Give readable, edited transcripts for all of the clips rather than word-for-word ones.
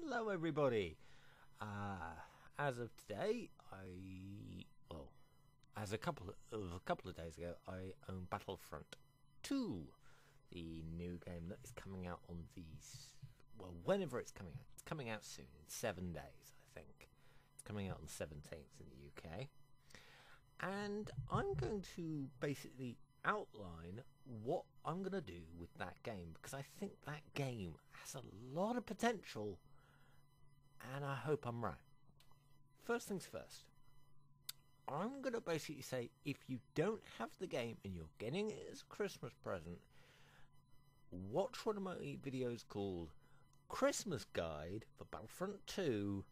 Hello, everybody. As of today, as a couple of days ago, I own Battlefront 2, the new game that is coming out on whenever it's coming out. It's coming out soon, in 7 days, I think. It's coming out on the 17th in the UK. And I'm going to basically outline what I'm going to do with that game, because I think that game has a lot of potential, and I hope I'm right. First things first, I'm going to basically say, if you don't have the game and you're getting it as a Christmas present, watch one of my videos called Christmas Guide for Battlefront 2,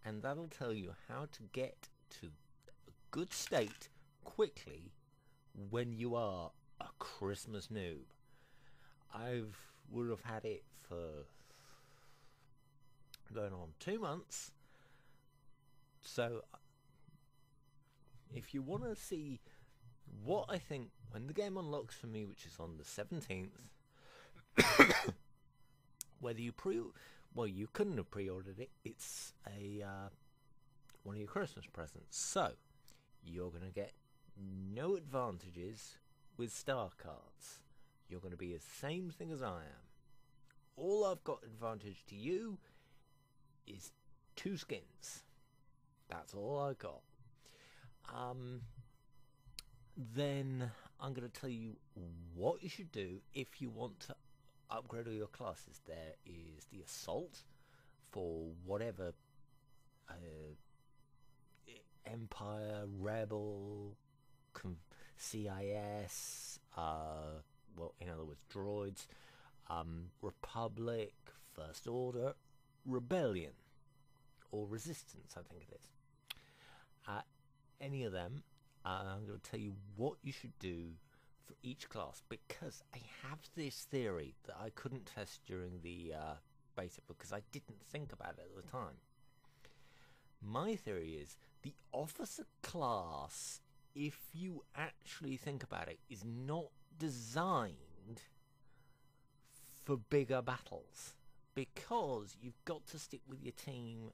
and that'll tell you how to get to a good state quickly when you are a Christmas noob. Would have had it for going on 2 months, so if you want to see what I think when the game unlocks for me, which is on the 17th, whether you you couldn't have pre-ordered it, it's a one of your Christmas presents, so you're going to get no advantages with star cards. You're going to be the same thing as I am. All I've got advantage to you is 2 skins. That's all I got. Then I'm going to tell you what you should do if you want to upgrade all your classes. There is the Assault for whatever Empire, Rebel, CIS, in other words, droids, Republic, First Order, Rebellion, or Resistance, I think it is. Any of them, I'm going to tell you what you should do for each class, because I have this theory that I couldn't test during the beta because I didn't think about it at the time. My theory is the officer class, if you actually think about it, is not designed for bigger battles, because you've got to stick with your team,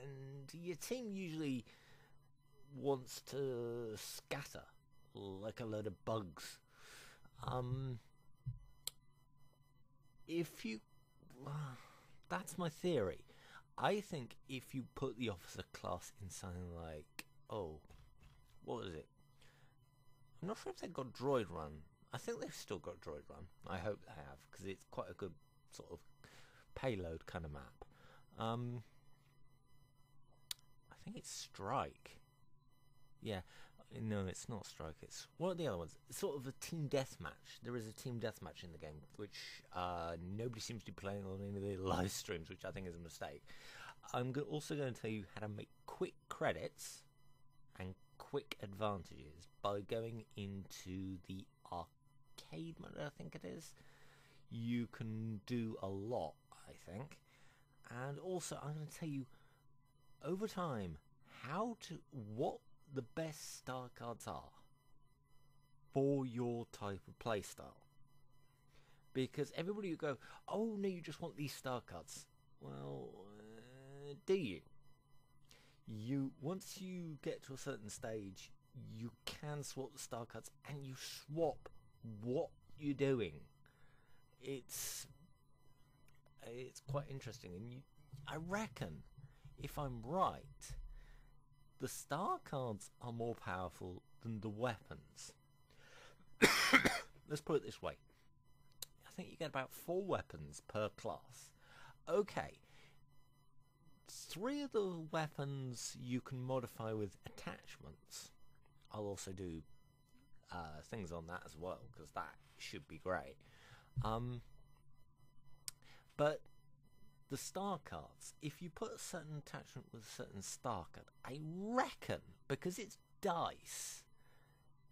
and your team usually wants to scatter like a load of bugs. That's my theory. I think if you put the officer class in something like, what was it? I'm not sure if they've got Droid Run. I think they've still got Droid Run. I hope they have, because it's quite a good sort of payload kind of map. I think it's Strike. Yeah, no, it's not Strike. It's one of the other ones. It's sort of a team deathmatch. There is a team deathmatch in the game, which nobody seems to be playing on any of the live streams, which I think is a mistake. I'm also going to tell you how to make quick credits and quick advantages by going into the arcade mode, I think it is. You can do a lot, I think. And also, I'm going to tell you over time what the best star cards are for your type of playstyle. Because everybody will go, oh no, you just want these star cards. Well, do you? Once you get to a certain stage, you can swap the star cards, and you swap what you're doing. It's quite interesting, and I reckon, if I'm right, the star cards are more powerful than the weapons. Let's put it this way. I think you get about 4 weapons per class. Okay. 3 of the weapons you can modify with attachments. I'll also do things on that as well, because that should be great. But the star cards, if you put a certain attachment with a certain star card, I reckon, because it's dice,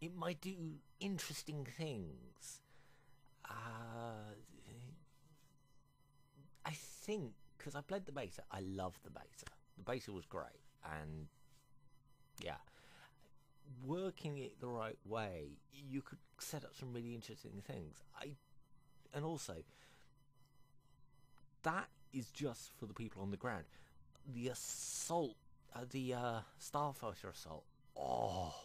it might do interesting things. I think, because I played the beta, I love the beta. The beta was great, and yeah, working it the right way, you could set up some really interesting things. And also, that is just for the people on the ground. The assault, the Starfighter assault. Oh,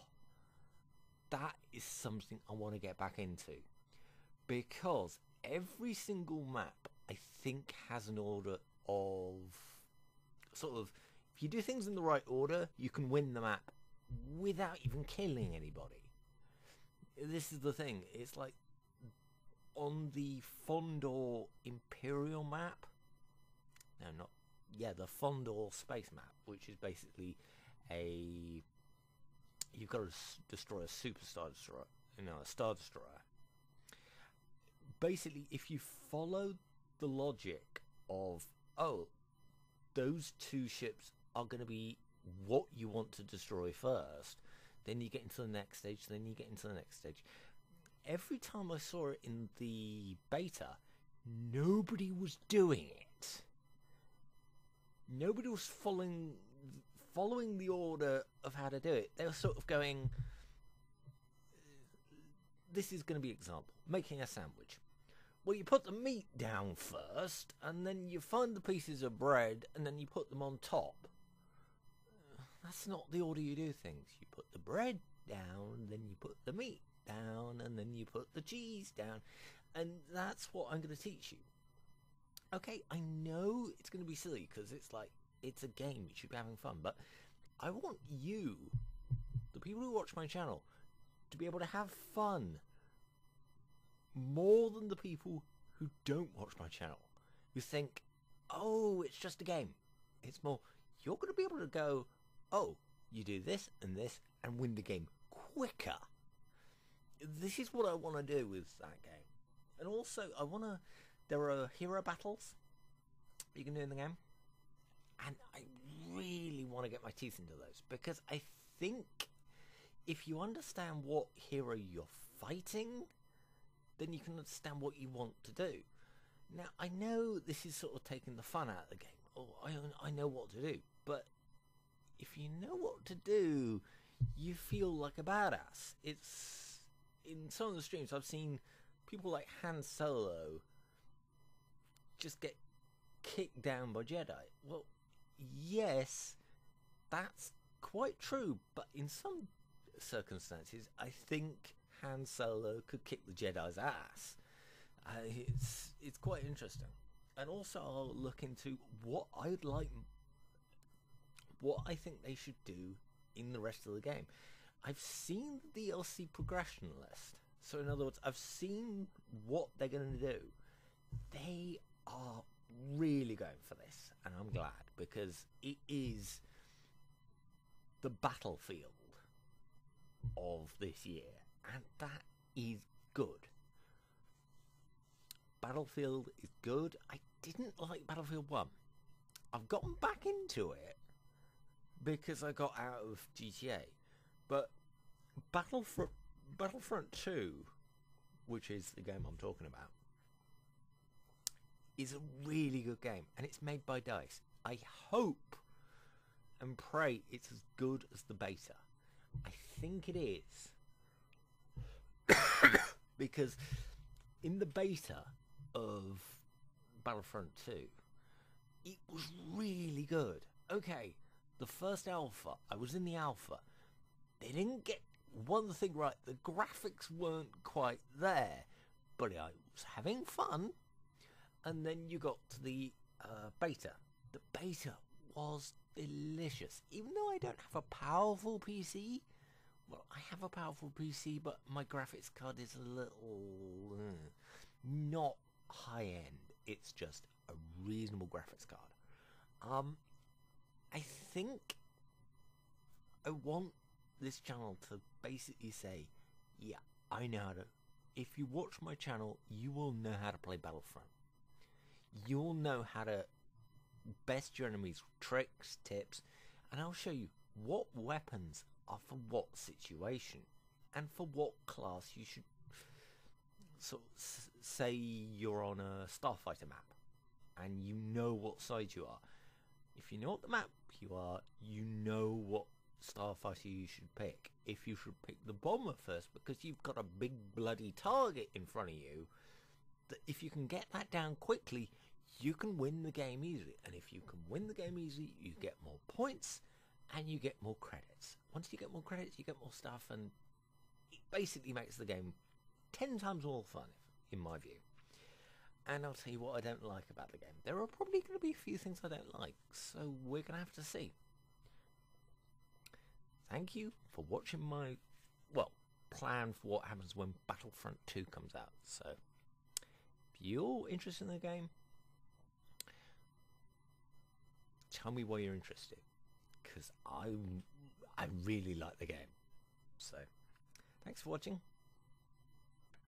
that is something I want to get back into, because every single map I think has an order of sort of, if you do things in the right order, you can win the map without even killing anybody. This is the thing. It's like on the Fondor Imperial map. No, not... Yeah, the Fondor space map, which is basically a... You've got to destroy a Superstar Destroyer. A Star Destroyer. Basically, if you follow the logic of, oh, those two ships are going to be what you want to destroy first, then you get into the next stage, then you get into the next stage. Every time I saw it in the beta, nobody was doing it. Nobody was following the order of how to do it. They were sort of going, this is going to be example, making a sandwich. Well, you put the meat down first, and then you find the pieces of bread, and then you put them on top. That's not the order you do things. You put the bread down, then you put the meat down, and then you put the cheese down. And that's what I'm going to teach you. Okay, I know it's going to be silly, because it's like, it's a game, you should be having fun, but I want you, the people who watch my channel, to be able to have fun more than the people who don't watch my channel, who think, oh, it's just a game. It's more, you're going to be able to go, oh, you do this and this and win the game quicker. This is what I want to do with that game. And also, there are hero battles you can do in the game, and I really want to get my teeth into those, because I think if you understand what hero you're fighting, then you can understand what you want to do. Now, I know this is sort of taking the fun out of the game. Oh, I know what to do. But if you know what to do, you feel like a badass. It's... In some of the streams, I've seen people like Han Solo just get kicked down by Jedi. Well, yes, that's quite true. But in some circumstances, I think Han Solo could kick the Jedi's ass. It's quite interesting. And also I'll look into what I think they should do in the rest of the game. I've seen the DLC progression list. So in other words, I've seen what they're going to do. They are really going for this, and I'm glad, because it is the Battlefield of this year. And that is good. Battlefield is good. I didn't like Battlefield 1. I've gotten back into it because I got out of GTA. But Battlefront 2, which is the game I'm talking about, is a really good game. And it's made by DICE. I hope and pray it's as good as the beta. I think it is. Because in the beta of Battlefront 2, it was really good. Okay, the first alpha, I was in the alpha. They didn't get one thing right. The graphics weren't quite there, but I was having fun. And then you got to the beta. The beta was delicious. Even though I don't have a powerful PC, well, I have a powerful PC, but my graphics card is a little... not high-end. It's just a reasonable graphics card. I think I want this channel to basically say, yeah, I know how to... If you watch my channel, you will know how to play Battlefront. You'll know how to best your enemies, tricks, tips, and I'll show you what weapons are for what situation and for what class you should. So say you're on a Starfighter map and you know what side you are. If you know what the map you are, you know what Starfighter you should pick. If you should pick the bomber first because you've got a big bloody target in front of you, that if you can get that down quickly, you can win the game easily. And if you can win the game easily, you get more points and you get more credits. Once you get more credits, you get more stuff, and it basically makes the game 10 times more fun, in my view. And I'll tell you what I don't like about the game. There are probably going to be a few things I don't like, so we're going to have to see. Thank you for watching my, well, plan for what happens when Battlefront 2 comes out. So, if you're interested in the game, tell me why you're interested, because I really like the game. So, thanks for watching.